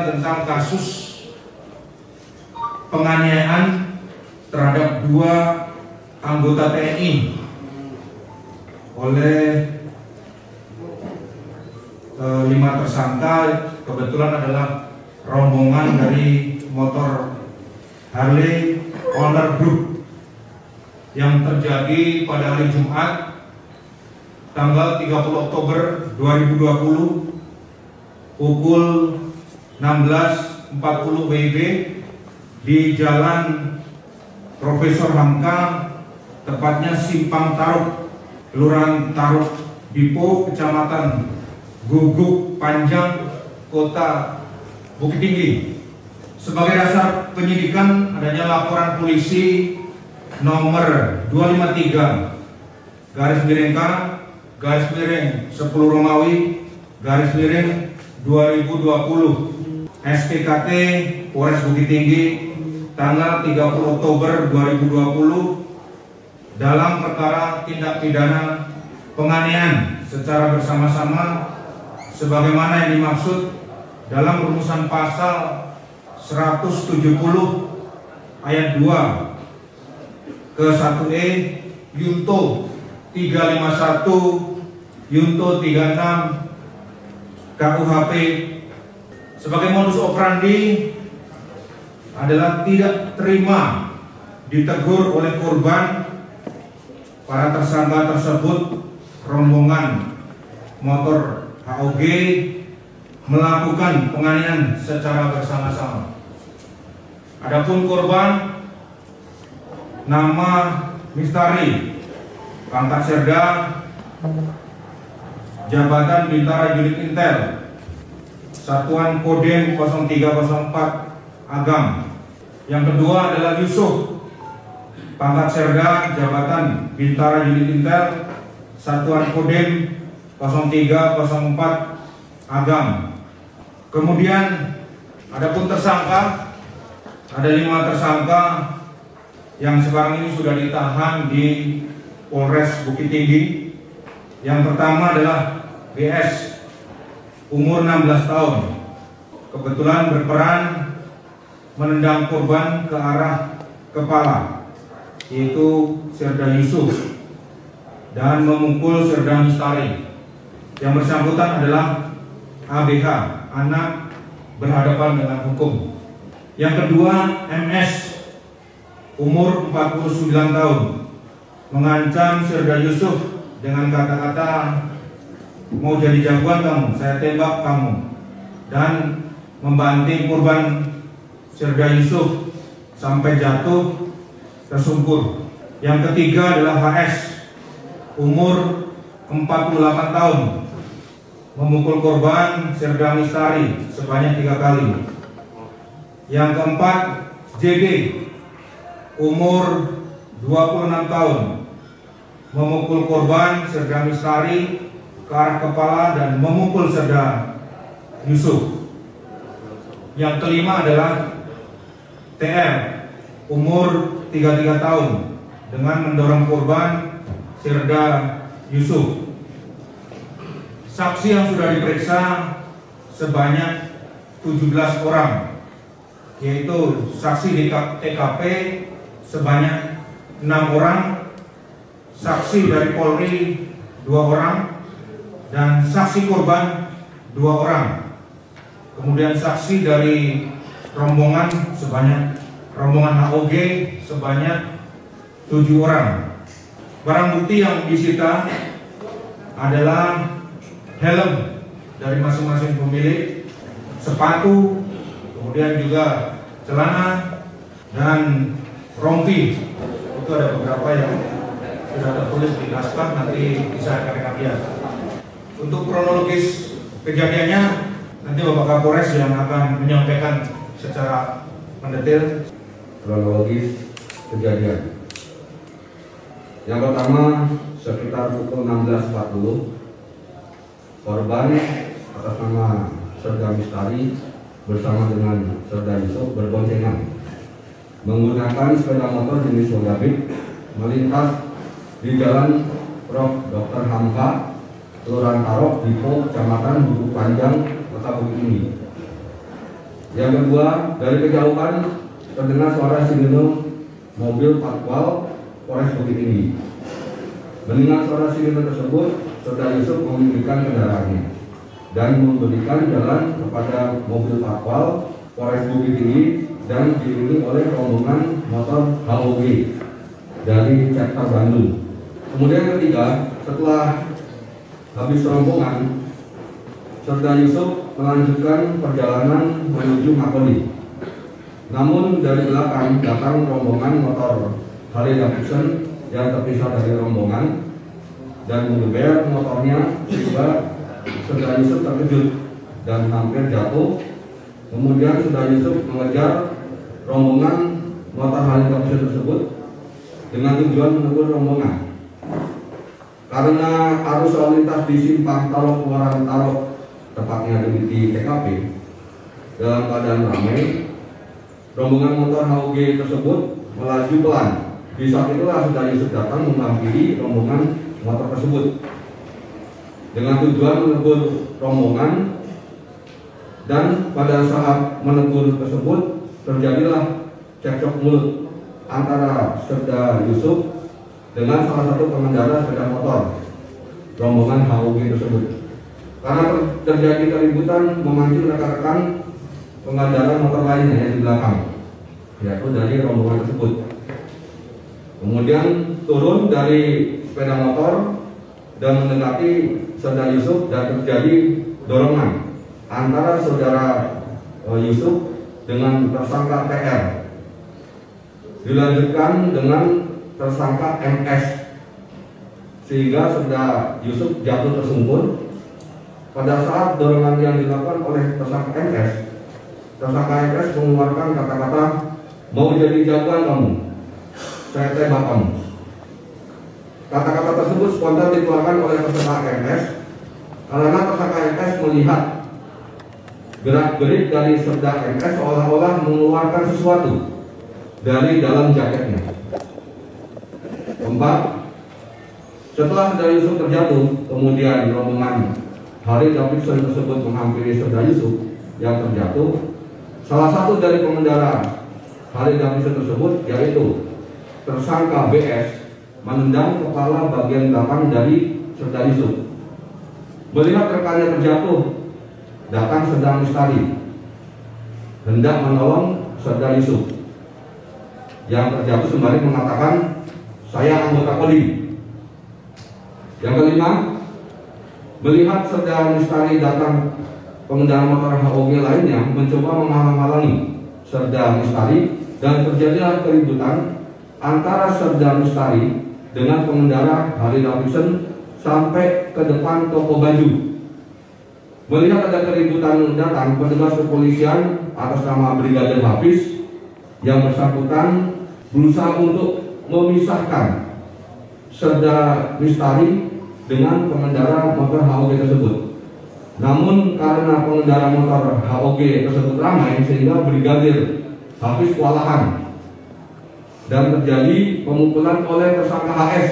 tentang kasus penganiayaan terhadap 2 anggota TNI oleh 5 tersangka, kebetulan adalah rombongan dari motor Harley Owner Group yang terjadi pada hari Jumat tanggal 30 Oktober 2020 pukul 16.40 WIB di Jalan Profesor Hamka, tepatnya Simpang Taruk, Kelurahan Taruk Dipo, Kecamatan Guguk Panjang, Kota Bukit Tinggi. Sebagai dasar penyidikan adanya laporan polisi nomor 253 /K /10 Romawi /2020 SPKT Polres Bukit Tinggi tanggal 30 Oktober 2020 dalam perkara tindak pidana penganiayaan secara bersama-sama sebagaimana yang dimaksud dalam rumusan pasal 170 ayat 2 ke 1E Yunto 351 Yunto 36 KUHP sebagai modus operandi adalah tidak terima ditegur oleh korban. Para tersangka tersebut rombongan motor HOG melakukan penganiayaan secara bersama-sama. Adapun korban nama Mistari, pangkat Serda, jabatan Bintara Unit Intel, Satuan Kodem 0304 Agam. Yang kedua adalah Yusuf, pangkat Serda, jabatan Bintara Unit Intel, Satuan Kodem 0304 Agam. Kemudian adapun tersangka, ada 5 tersangka yang sekarang ini sudah ditahan di Polres Bukit Tinggi. Yang pertama adalah BS, umur 16 tahun, kebetulan berperan menendang korban ke arah kepala, yaitu Serda Yusuf, dan memukul Serda Mistari. Yang bersangkutan adalah ABH, anak berhadapan dengan hukum. Yang kedua MS, umur 49 tahun, mengancam Serda Yusuf dengan kata-kata mau jadi jagoan kamu, saya tembak kamu, dan membanting korban Serda Yusuf sampai jatuh tersungkur. Yang ketiga adalah HS, umur 48 tahun, memukul korban Serda Mistari sebanyak 3 kali. Yang keempat JD, umur 26 tahun, memukul korban Serda Mistari ke arah kepala dan memukul Serda Yusuf. Yang kelima adalah TR, umur 33 tahun, dengan mendorong korban Serda Yusuf. Saksi yang sudah diperiksa sebanyak 17 orang, yaitu saksi di TKP sebanyak 6 orang, saksi dari Polri 2 orang, dan saksi korban 2 orang. Kemudian saksi dari rombongan HOG sebanyak 7 orang. Barang bukti yang disita adalah helm dari masing-masing pemilik, sepatu, kemudian juga celana, dan rompi. Itu ada beberapa yang sudah tertulis di naskah, nanti bisa kami lihat. Untuk kronologis kejadiannya nanti Bapak Kapolres yang akan menyampaikan secara mendetail. Kronologis kejadian. Yang pertama, sekitar pukul 16.40, korban atas nama Serda Mistari bersama dengan Serda Yusuf berboncengan menggunakan sepeda motor jenis Honda Beat melintas di Jalan Prof. Dr. Hamka, Kelurahan Tarok Dipo, Kecamatan Guguk Panjang, Kota Bukit Tinggi. Yang kedua, dari kejauhan terdengar suara sirene mobil patwal Polres Bukit Tinggi. Mendengar suara sirene tersebut, Saudara Yusuf menghentikan kendaraannya dan memberikan jalan kepada mobil patwal Polres Bukit Tinggi dan diiringi oleh rombongan motor HOG dari Chapter Bandung. Kemudian ketiga, setelah habis rombongan, Saudara Yusuf melanjutkan perjalanan menuju Makodi. Namun dari belakang datang rombongan motor Harley Davidson yang terpisah dari rombongan dan mengeber motornya sehingga Saudara Yusuf terkejut dan hampir jatuh. Kemudian Saudara Yusuf mengejar rombongan motor Harley Davidson tersebut dengan tujuan menegur rombongan. Karena arus lalu lintas di simpang Talok Keluaran Talok, tepatnya di TKP, dalam keadaan ramai, rombongan motor HOG tersebut melaju pelan. Di saat itulah Saudara Yusuf datang menghampiri rombongan motor tersebut dengan tujuan menegur rombongan, dan pada saat menegur tersebut terjadilah cekcok mulut antara Saudara Yusuf dengan salah satu pengendara sepeda motor rombongan HOG tersebut. Karena terjadi keributan, memancing rekan-rekan pengendara motor lainnya yang di belakang, yaitu dari rombongan tersebut. Kemudian turun dari sepeda motor dan mendekati Saudara Yusuf dan terjadi dorongan antara Saudara Yusuf dengan tersangka PR. Dilanjutkan dengan tersangka MS, sehingga Saudara Yusuf jatuh tersungkur. Pada saat dorongan yang dilakukan oleh tersangka MS mengeluarkan kata-kata, "Mau jadi jagoan kamu, saya tembak kamu." Kata-kata tersebut spontan dikeluarkan oleh tersangka MS karena tersangka MS melihat gerak-gerik dari Saudara MS seolah-olah mengeluarkan sesuatu dari dalam jaketnya. Keempat, setelah Saudara Yusuf terjatuh, kemudian rombongan Harley Davidson tersebut menghampiri Saudara Yusuf yang terjatuh. Salah satu dari pengendara Harley Davidson tersebut, yaitu tersangka BS, menendang kepala bagian belakang dari Saudara Yusuf. Melihat rekannya terjatuh, datang Saudara Mustari hendak menolong Saudara Yusuf yang terjatuh sembari mengatakan, "Saya anggota Kodim." Yang kelima, melihat Saudara Mustari datang, pengendara motor HOG lainnya mencoba menghalang-halangi Saudara Mustari dan terjadilah keributan antara Saudara Mustari dengan pengendara Harley Davidson sampai ke depan toko baju. Melihat ada keributan datang, petugas kepolisian atas nama Brigadir Hafiz yang bersangkutan berusaha untuk memisahkan Saudara Mustari dengan pengendara motor HOG tersebut. Namun karena pengendara motor HOG tersebut ramai, sehingga Brigadir Hafiz kewalahan dan terjadi pemukulan oleh tersangka HS.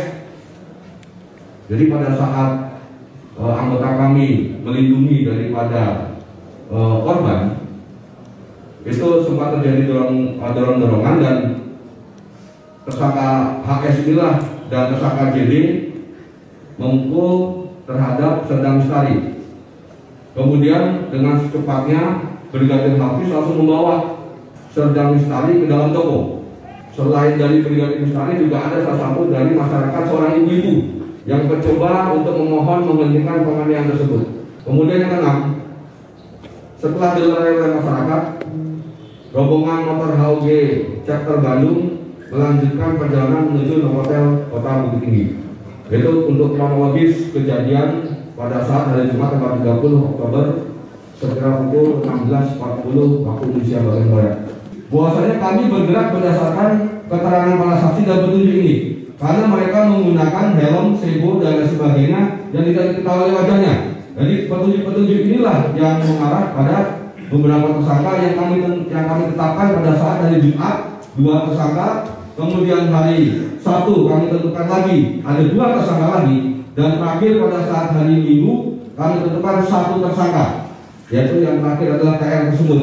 Jadi pada saat anggota kami melindungi daripada korban, itu sempat terjadi dorong-dorongan dan tersangka HS inilah dan tersangka JD memukul terhadap Saudara Mustari. Kemudian dengan secepatnya Brigadir Hafiz langsung membawa Saudara Mustari ke dalam toko. Selain dari Brigadir Mustari, juga ada salah satu dari masyarakat, seorang ibu-ibu yang mencoba untuk memohon menghentikan penganiayaan tersebut. Kemudian yang keenam, setelah dilerai oleh masyarakat, rombongan motor HOG Chapter Bandung melanjutkan perjalanan menuju hotel Kota Bukit Tinggi. Itu untuk kronologis kejadian pada saat hari Jumat tanggal 30 Oktober sekitar pukul 16.40 waktu Indonesia bagian Barat. Bahwasanya kami bergerak berdasarkan keterangan para saksi dan petunjuk ini, karena mereka menggunakan helm, sebo dan lain sebagainya yang tidak diketahui wajahnya. Jadi petunjuk-petunjuk inilah yang mengarah pada beberapa tersangka yang kami tetapkan pada saat hari Jumat 2 tersangka, kemudian hari Sabtu kami tentukan lagi ada 2 tersangka lagi, dan terakhir pada saat hari Minggu kami tentukan 1 tersangka, yaitu yang terakhir adalah TR tersebut.